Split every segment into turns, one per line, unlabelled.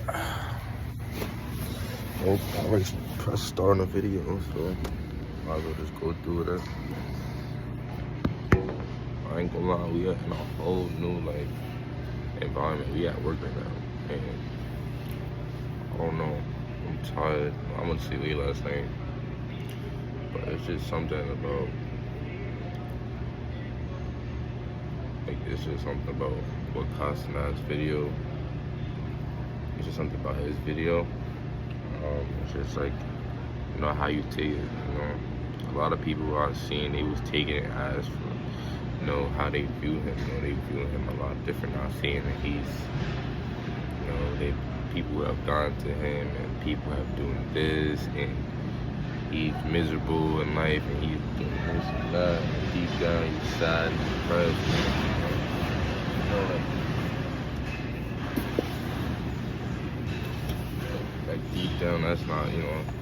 Well, I already pressed start on the video, so might as well just go through it. I ain't gonna lie, we are in a whole new environment. We at work right now, and I don't know. I'm tired. I went to sleep late last night, but it's just something about it's just something about what Kai Cenat's video. It's just something about his video. It's just how you take it. A lot of people I've seen, they was taking it as for how they view him. They view him a lot different. Not saying that he's people have gone to him and people have doing this and he's miserable in life and he's doing this and that and deep down he's sad and depressed. Deep down that's not,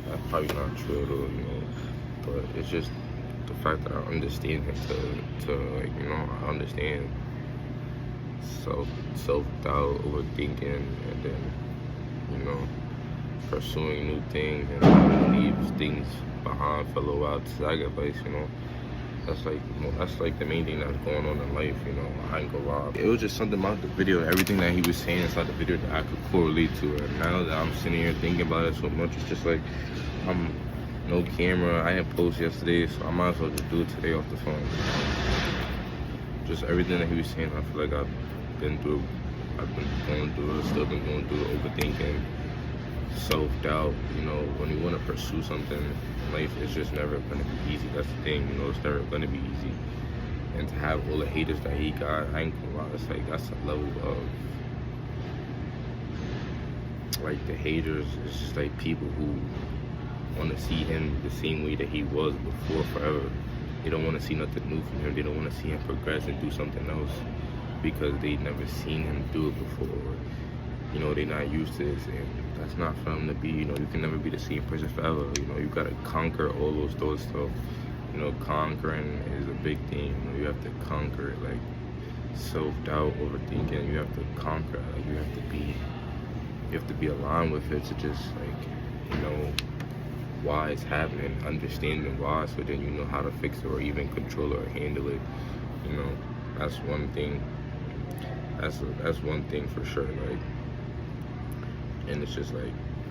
that's probably not true though, but it's just the fact that I understand him I understand self-doubt, overthinking, and then, pursuing new things and leaves things behind for a little while to sacrifice, That's like the main thing that's going on in life, I ain't gonna lie. It was just something about the video, everything that he was saying inside the video that I could correlate to. And now that I'm sitting here thinking about it so much, it's just like, I'm no camera. I didn't post yesterday, so I might as well just do it today off the phone. Just everything that he was saying, I feel like I've been going through it, still been going through the overthinking, self-doubt. When you want to pursue something in life, it's just never going to be easy. That's the thing, it's never going to be easy. And to have all the haters that he got, I ain't gonna lie, it's like that's a level of the haters. It's just like people who want to see him the same way that he was before forever. They don't want to see nothing new from him. They don't want to see him progress and do something else because they never seen him do it before. They're not used to this, and that's not for them to be. You can never be the same person forever. You gotta conquer all those thoughts. So, conquering is a big thing. You have to conquer it, self-doubt, overthinking. You have to conquer it. You have to be aligned with it to just why it's happening, understanding why, so then you know how to fix it or even control it or handle it. That's one thing. That's one thing for sure. And it's just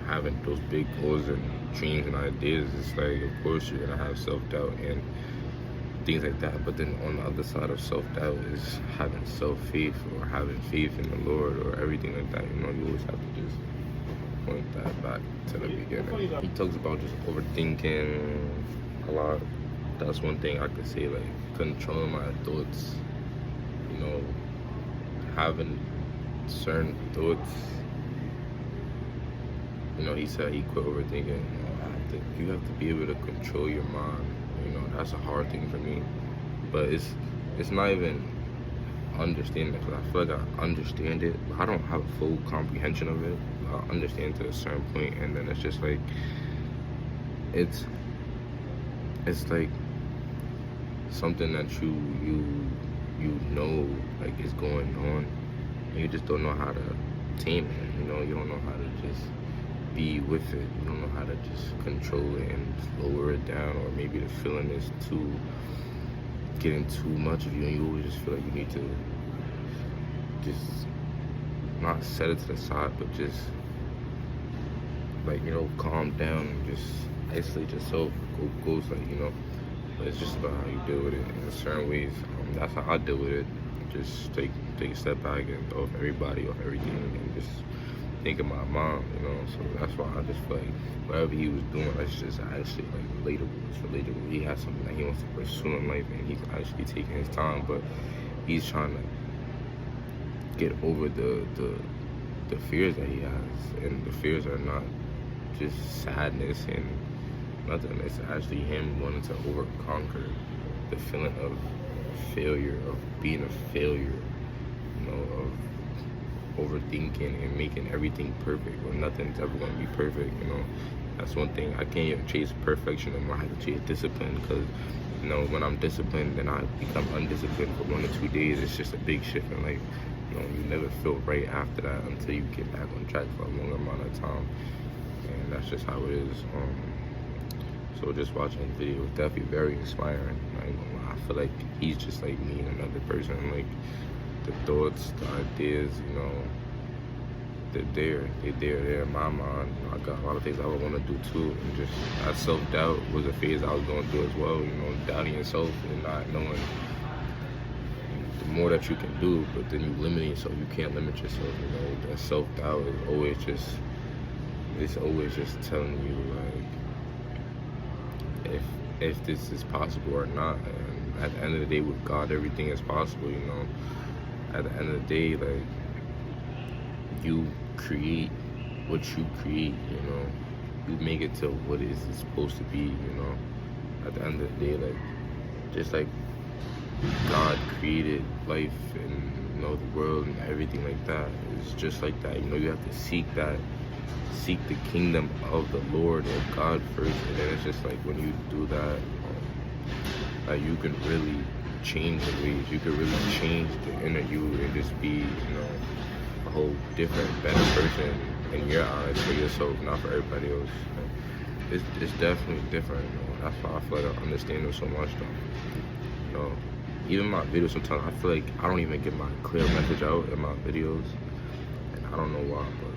having those big goals and dreams and ideas. It's of course you're gonna have self-doubt and things like that. But then on the other side of self-doubt is having self-faith or having faith in the Lord or everything like that. You always have to just point that back to the beginning. He talks about just overthinking a lot. That's one thing I could say, controlling my thoughts, having certain thoughts. He said he quit overthinking. You have to be able to control your mind. That's a hard thing for me. But it's not even understanding it, because I feel like I understand it, but I don't have a full comprehension of it. I understand to a certain point, and then it's just it's something that you know is going on, and you just don't know how to tame it. You don't know how to just be with it. You don't know how to just control it and lower it down, or maybe the feeling is getting too much of you, and you always just feel like you need to just not set it to the side, but just calm down and just isolate yourself. Go but it's just about how you deal with it in certain ways. That's how I deal with it. Just take a step back and off everybody, off everything, and just think of my mom, so that's why I just feel whatever he was doing, that's just actually relatable. It's relatable. He has something that he wants to pursue in life, and he's actually taking his time, but he's trying to get over the fears that he has, and the fears are not just sadness and nothing. It's actually him wanting to conquer the feeling of failure, of being a failure, of overthinking and making everything perfect when nothing's ever going to be perfect. That's one thing. I can't even chase perfection anymore. I have to chase discipline, because when I'm disciplined, then I become undisciplined for 1 or 2 days. It's just a big shift in life. You never feel right after that until you get back on track for a long amount of time, and that's just how it is. So just watching the video was definitely very inspiring. I ain't gonna lie. I feel like he's just like me and another person. Like the thoughts, the ideas, they're in my mind. I got a lot of things I would want to do too, and just that self-doubt was a phase I was going through as well. Doubting yourself and not knowing the more that you can do, but then you limit yourself. You can't limit yourself. That self-doubt is always just telling you like if this is possible or not. And at the end of the day, with God, everything is possible. At the end of the day, like, you create what you create. You make it to what it is supposed to be. At the end of the day, like, just like God created life and the world and everything like that, it's just like that. You have to seek the kingdom of the Lord and God first, and then it's just like when you do that, like, you can really change the ways. You can really change the inner you and just be a whole different, better person in your eyes for yourself, not for everybody else. It's definitely different. That's why I feel like I understand it so much though. Even my videos, sometimes I feel like I don't even get my clear message out in my videos, and I don't know why, but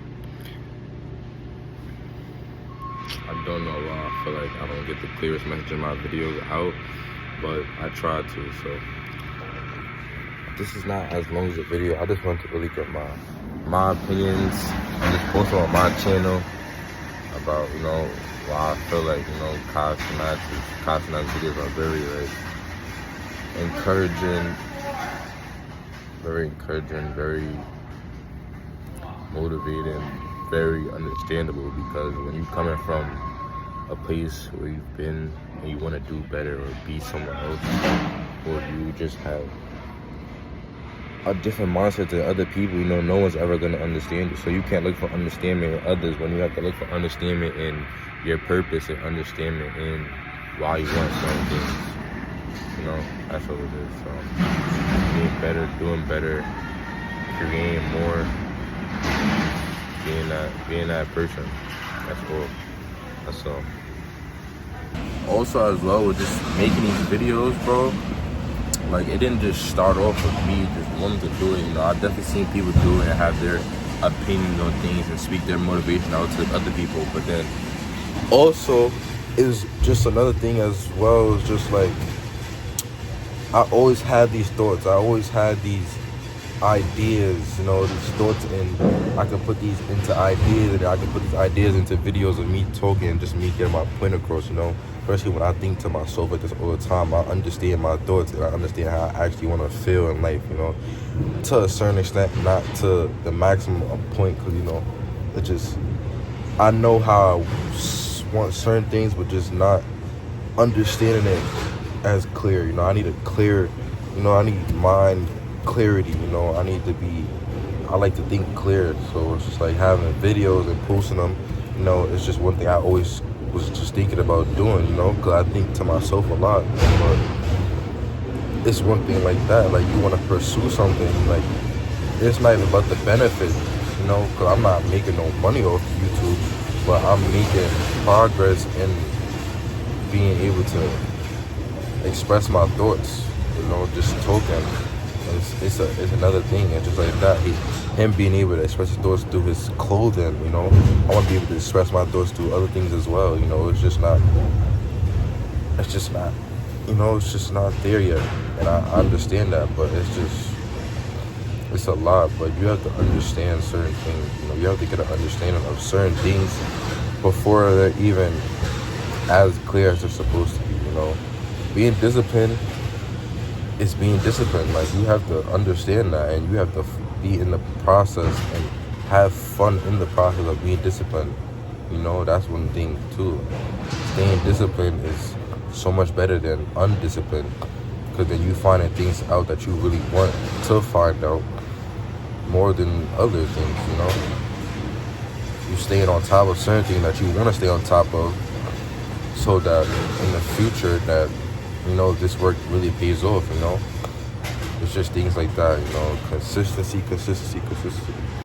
I don't know why I feel like I don't get the clearest message in my videos out, but I try to. So this is not as long as a video. I just want to really get my opinions. I'm just posting on my channel about why I feel like Kai Cenat's videos are very encouraging, very motivating, very understandable, because when you're coming from a place where you've been and you want to do better or be somewhere else, or you just have a different mindset than other people, no one's ever going to understand you. So you can't look for understanding in others when you have to look for understanding in your purpose and understanding in why you want certain things. That's what it is. So being better, doing better, creating more, being that person. That's all. Also, as well, with just making these videos, bro, like, it didn't just start off with me just wanting to do it. I've definitely seen people do it and have their opinions on things and speak their motivation out to other people. But then also, is just another thing as well. Is just like, I always had these thoughts. I always had these ideas, these thoughts, and I can put these into ideas, and I can put these ideas into videos of me talking and just me getting my point across, Especially when I think to myself like this all the time, I understand my thoughts and I understand how I actually want to feel in life, To a certain extent, not to the maximum point, because, it just, I know how I want certain things, but just not understanding it as clear. I need a clear, I need mind clarity. I need to be, I like to think clear. So it's just like having videos and posting them, it's just one thing I always was just thinking about doing, because I think to myself a lot. But it's one thing like that, like, you want to pursue something, like, it's not even about the benefit, because I'm not making no money off YouTube, but I'm making progress in being able to express my thoughts, just talking. It's another thing, and just like that, him being able to express his thoughts through his clothing, I want to be able to express my thoughts through other things as well. It's just not there yet, and I understand that, but it's a lot. But you have to understand certain things. You have to get an understanding of certain things before they're even as clear as they're supposed to be. Being disciplined is being disciplined. Like, you have to understand that, and you have to be in the process and have fun in the process of being disciplined. That's one thing too. Staying disciplined is so much better than undisciplined, because then you finding things out that you really want to find out more than other things. You staying on top of certain things that you want to stay on top of, so that in the future that this work really pays off. it's just things like that, you know, consistency.